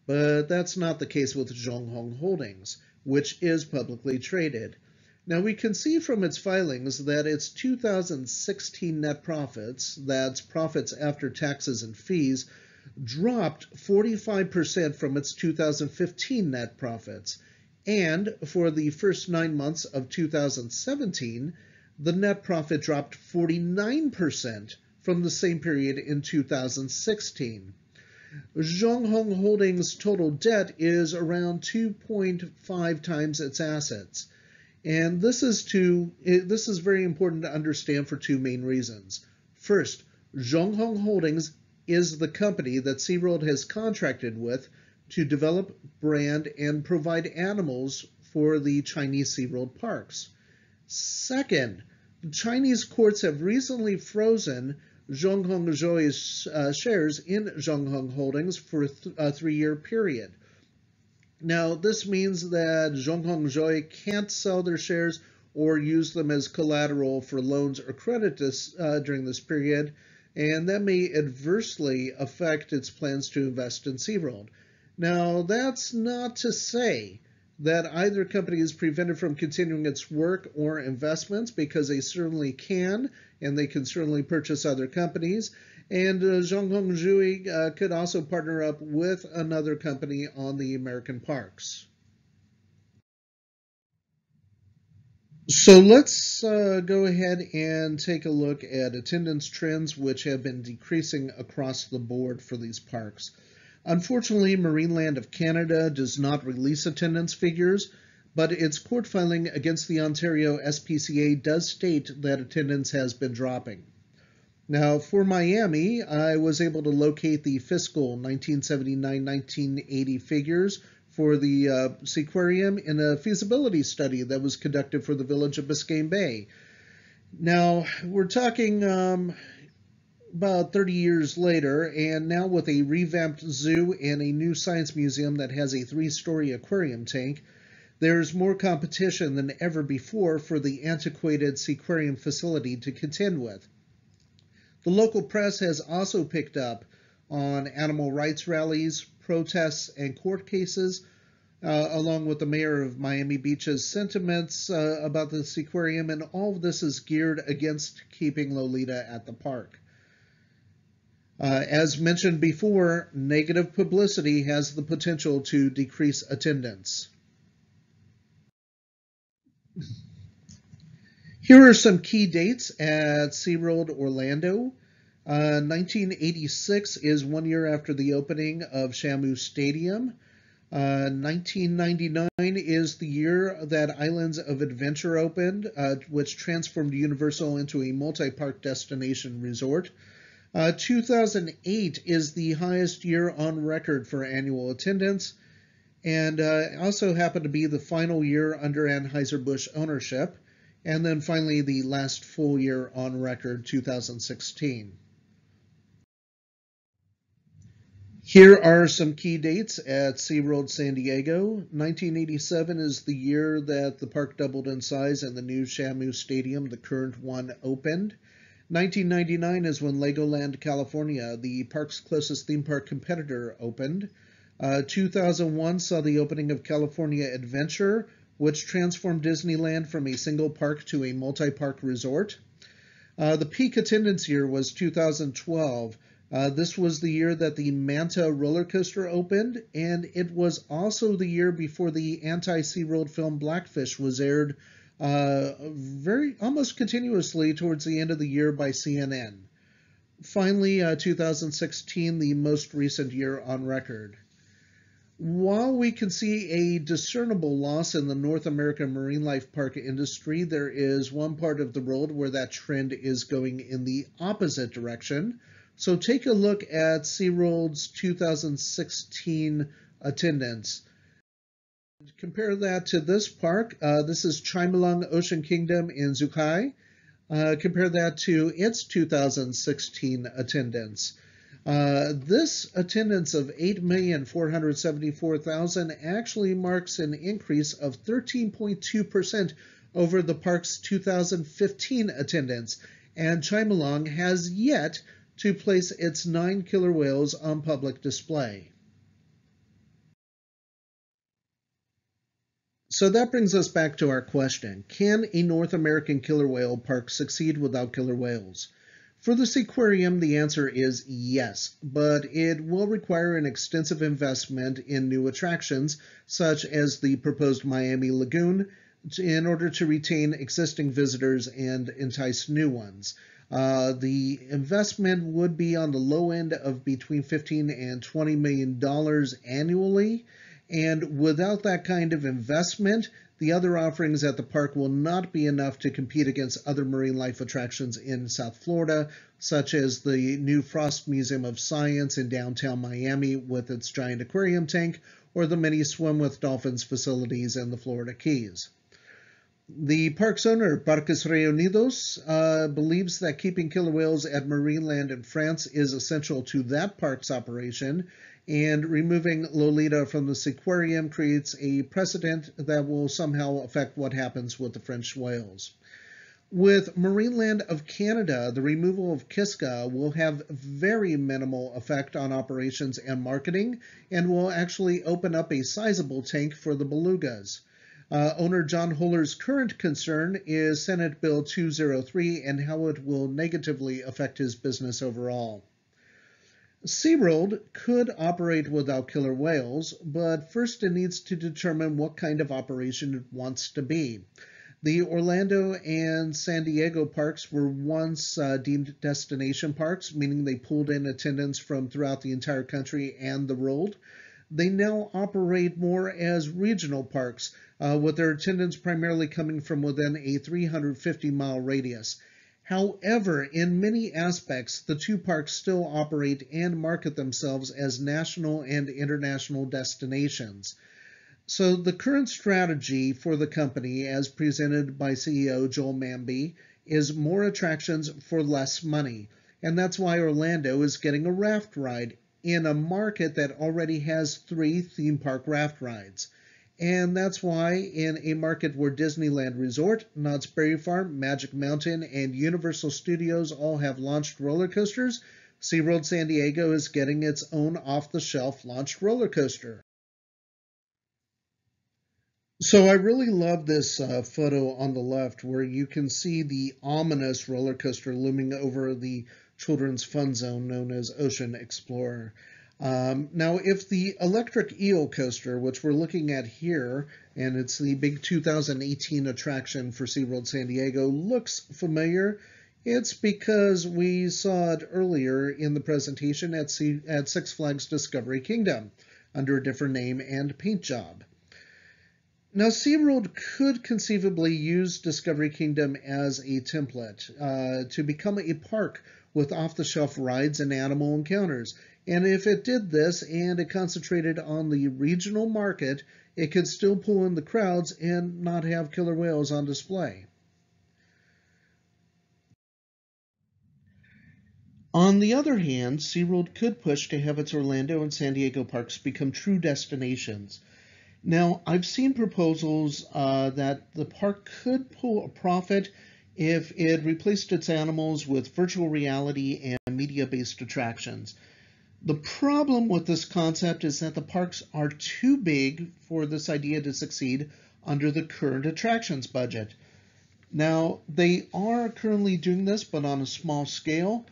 But that's not the case with Zhonghong Holdings, which is publicly traded. Now, we can see from its filings that its 2016 net profits, that's profits after taxes and fees, dropped 45% from its 2015 net profits. And for the first 9 months of 2017, the net profit dropped 49% from the same period in 2016. Zhonghong Holdings' total debt is around 2.5 times its assets. And this is very important to understand for two main reasons. First, Zhonghong Holdings is the company that SeaWorld has contracted with to develop, brand, and provide animals for the Chinese SeaWorld parks. Second, the Chinese courts have recently frozen Zhonghong Joy's shares in Zhonghong Holdings for a 3-year period. Now, this means that Zhonghong Joy can't sell their shares or use them as collateral for loans or credit during this period, and that may adversely affect its plans to invest in SeaWorld. Now, that's not to say that either company is prevented from continuing its work or investments, because they certainly can, and they can certainly purchase other companies. And Zhonghong Joy could also partner up with another company on the American parks. So let's go ahead and take a look at attendance trends, which have been decreasing across the board for these parks. Unfortunately, Marineland of Canada does not release attendance figures, but its court filing against the Ontario SPCA does state that attendance has been dropping. Now, for Miami, I was able to locate the fiscal 1979-1980 figures for the Seaquarium in a feasibility study that was conducted for the village of Biscayne Bay. Now, we're talking about 30 years later, and now with a revamped zoo and a new science museum that has a 3-story aquarium tank, there's more competition than ever before for the antiquated Seaquarium facility to contend with. The local press has also picked up on animal rights rallies, protests, and court cases, along with the mayor of Miami Beach's sentiments about the Seaquarium, and all of this is geared against keeping Lolita at the park. As mentioned before, negative publicity has the potential to decrease attendance. Here are some key dates at SeaWorld Orlando. 1986 is 1 year after the opening of Shamu Stadium. 1999 is the year that Islands of Adventure opened, which transformed Universal into a multi-park destination resort. 2008 is the highest year on record for annual attendance, and also happened to be the final year under Anheuser-Busch ownership, and then finally the last full year on record, 2016. Here are some key dates at SeaWorld San Diego. 1987 is the year that the park doubled in size and the new Shamu Stadium, the current one, opened. 1999 is when Legoland California, the park's closest theme park competitor, opened. 2001 saw the opening of California Adventure, which transformed Disneyland from a single park to a multi-park resort. The peak attendance year was 2012. This was the year that the Manta roller coaster opened, and it was also the year before the anti-SeaWorld film Blackfish was aired almost continuously towards the end of the year by CNN. Finally, 2016, the most recent year on record. While we can see a discernible loss in the North American marine life park industry, there is one part of the world where that trend is going in the opposite direction. So take a look at SeaWorld's 2016 attendance. Compare that to this park. This is Chimelong Ocean Kingdom in Zhuhai. Compare that to its 2016 attendance. This attendance of 8,474,000 actually marks an increase of 13.2% over the park's 2015 attendance, and Chimelong has yet to place its 9 killer whales on public display. So that brings us back to our question: can a North American killer whale park succeed without killer whales? For the Seaquarium, the answer is yes, but it will require an extensive investment in new attractions, such as the proposed Miami Lagoon, in order to retain existing visitors and entice new ones. The investment would be on the low end of between $15 and $20 million annually, and without that kind of investment, the other offerings at the park will not be enough to compete against other marine life attractions in South Florida, such as the new Frost Museum of Science in downtown Miami with its giant aquarium tank, or the many Swim with Dolphins facilities in the Florida Keys. The park's owner, Parques Reunidos, believes that keeping killer whales at Marineland in France is essential to that park's operation, and removing Lolita from the Seaquarium creates a precedent that will somehow affect what happens with the French whales. With Marineland of Canada, the removal of Kiska will have very minimal effect on operations and marketing, and will actually open up a sizable tank for the belugas. Owner John Holler's current concern is Senate Bill 203 and how it will negatively affect his business overall. SeaWorld could operate without killer whales, but first it needs to determine what kind of operation it wants to be. The Orlando and San Diego parks were once deemed destination parks, meaning they pulled in attendance from throughout the entire country and the world. They now operate more as regional parks, with their attendance primarily coming from within a 350-mile radius. However, in many aspects, the two parks still operate and market themselves as national and international destinations. So the current strategy for the company, as presented by CEO Joel Manby, is more attractions for less money. And that's why Orlando is getting a raft ride in a market that already has 3 theme park raft rides. And that's why in a market where Disneyland Resort, Knott's Berry Farm, Magic Mountain, and Universal Studios all have launched roller coasters, SeaWorld San Diego is getting its own off-the-shelf launched roller coaster. So I really love this photo on the left where you can see the ominous roller coaster looming over the children's fun zone known as Ocean Explorer. Now, if the electric eel coaster, which we're looking at here, and it's the big 2018 attraction for SeaWorld San Diego, looks familiar, it's because we saw it earlier in the presentation at Six Flags Discovery Kingdom. under a different name and paint job. Now, SeaWorld could conceivably use Discovery Kingdom as a template to become a park with off-the-shelf rides and animal encounters. And if it did this and it concentrated on the regional market, it could still pull in the crowds and not have killer whales on display. On the other hand, SeaWorld could push to have its Orlando and San Diego parks become true destinations. Now, I've seen proposals that the park could pull a profit if it replaced its animals with virtual reality and media-based attractions. The problem with this concept is that the parks are too big for this idea to succeed under the current attractions budget. Now, they are currently doing this, but on a small scale.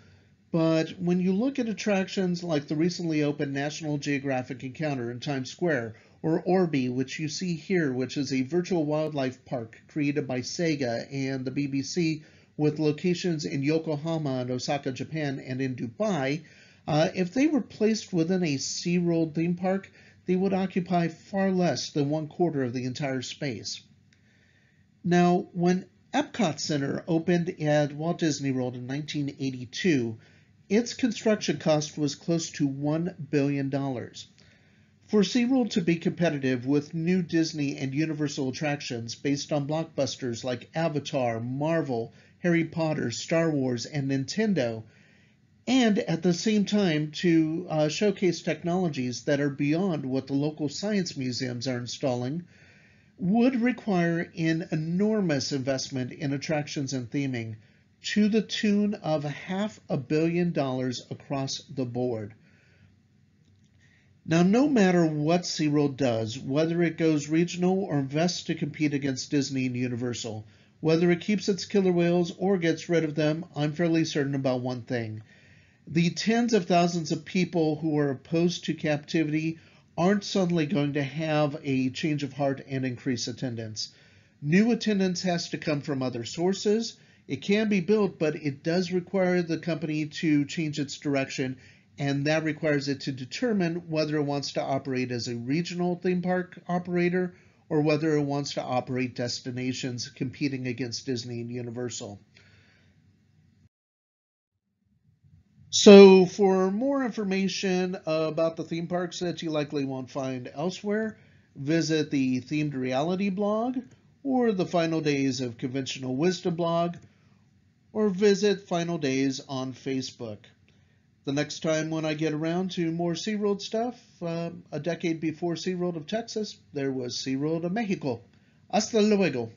But when you look at attractions like the recently opened National Geographic Encounter in Times Square, or Orby, which you see here, which is a virtual wildlife park created by Sega and the BBC with locations in Yokohama and Osaka, Japan, and in Dubai, if they were placed within a SeaWorld theme park, they would occupy far less than 1/4 of the entire space. Now, when Epcot Center opened at Walt Disney World in 1982, its construction cost was close to $1 billion. For SeaWorld to be competitive with new Disney and Universal attractions based on blockbusters like Avatar, Marvel, Harry Potter, Star Wars, and Nintendo, and at the same time to showcase technologies that are beyond what the local science museums are installing, would require an enormous investment in attractions and theming, to the tune of $500 million across the board. Now, no matter what SeaWorld does, whether it goes regional or invests to compete against Disney and Universal, whether it keeps its killer whales or gets rid of them, I'm fairly certain about one thing. The tens of thousands of people who are opposed to captivity aren't suddenly going to have a change of heart and increase attendance. New attendance has to come from other sources. It can be built, but it does require the company to change its direction, and that requires it to determine whether it wants to operate as a regional theme park operator or whether it wants to operate destinations competing against Disney and Universal. So for more information about the theme parks that you likely won't find elsewhere, visit the Themed Reality blog or the Final Days of Conventional Wisdom blog, or visit Final Days on Facebook. The next time when I get around to more SeaWorld stuff, a decade before SeaWorld of Texas, there was SeaWorld of Mexico. Hasta luego.